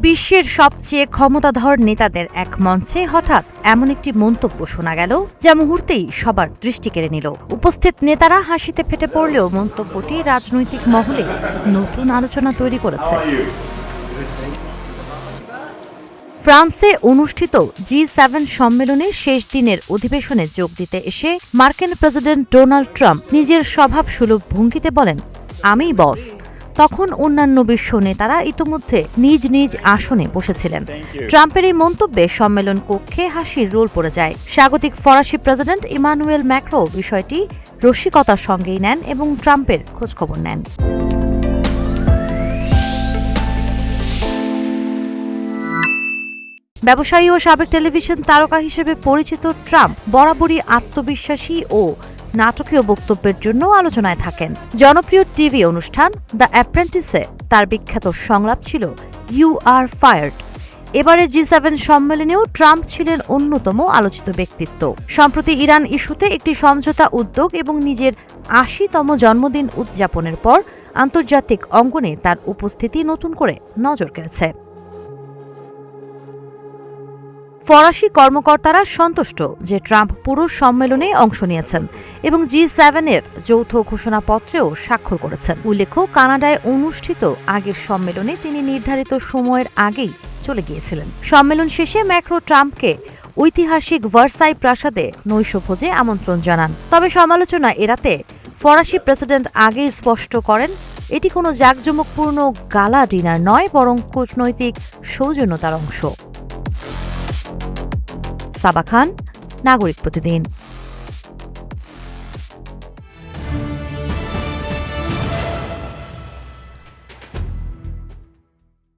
বিশ্বের সবচেয়ে ক্ষমতাধর নেতাদের এক মঞ্চে হঠাৎ এমন একটি মন্তব্য শোনা গেল যা মুহূর্তেই সবার দৃষ্টি কেড়ে নিল। উপস্থিত নেতারা হাসিতে ফেটে পড়লেও মন্তব্যটি রাজনৈতিক মহলে নতুন আলোচনা তৈরি করেছে। ফ্রান্সে অনুষ্ঠিত G7 সম্মেলনের শেষ দিনের অধিবেশনে যোগ দিতে এসে মার্কিন প্রেসিডেন্ট ডোনাল্ড ট্রাম্প নিজের স্বভাবসুলভ ভঙ্গিতে বলেন, আমিই বস। তখন অন্যান্য বিশ্ব নেতারা ইতোমধ্যে নিজ নিজ আসনে বসেছিলেন। ট্রাম্পের এই মন্তব্যে সম্মেলন কক্ষে হাসির রোল পড়ে যায়। স্বাগতিক ফরাসি প্রেসিডেন্ট ইমানুয়েল ম্যাক্রো বিষয়টি রসিকতার সঙ্গেই নেন এবং ট্রাম্পের খোঁজখবর নেন। ব্যবসায়ী ও সাবেক টেলিভিশন তারকা হিসেবে পরিচিত ট্রাম্প বরাবরই আত্মবিশ্বাসী ও নাটকীয় বক্তব্যের জন্য আলোচনায় থাকেন। জনপ্রিয় টিভি অনুষ্ঠান দ্য অ্যাপ্রেন্টিসে তার বিখ্যাত সংলাপ ছিল ইউ আর ফায়ার্ড। এবারের G7 সম্মেলনেও ট্রাম্প ছিলেন অন্যতম আলোচিত ব্যক্তিত্ব। সম্প্রতি ইরান ইস্যুতে একটি সমঝোতা উদ্যোগ এবং নিজের ৮০তম জন্মদিন উদযাপনের পর আন্তর্জাতিক অঙ্গনে তার উপস্থিতি নতুন করে নজর কেড়েছে। ফরাসি কর্মকর্তারা সন্তুষ্ট যে ট্রাম্প পুরো সম্মেলনে অংশ নিয়েছেন এবং G7-এর যৌথ ঘোষণাপত্রেও স্বাক্ষর করেছেন। উল্লেখ্য, কানাডায় অনুষ্ঠিত আগের সম্মেলনে তিনি নির্ধারিত সময়ের আগেই চলে গিয়েছিলেন। সম্মেলন শেষে ম্যাক্রো ট্রাম্পকে ঐতিহাসিক ভার্সাই প্রাসাদে নৈশভোজে আমন্ত্রণ জানান। তবে সমালোচনা এড়াতে ফরাসি প্রেসিডেন্ট আগেই স্পষ্ট করেন, এটি কোনো জাঁকজমকপূর্ণ গালা ডিনার নয়, বরং কূটনৈতিক সৌজন্যতার অংশ। সাবা খান, নাগরিক প্রতিদিন।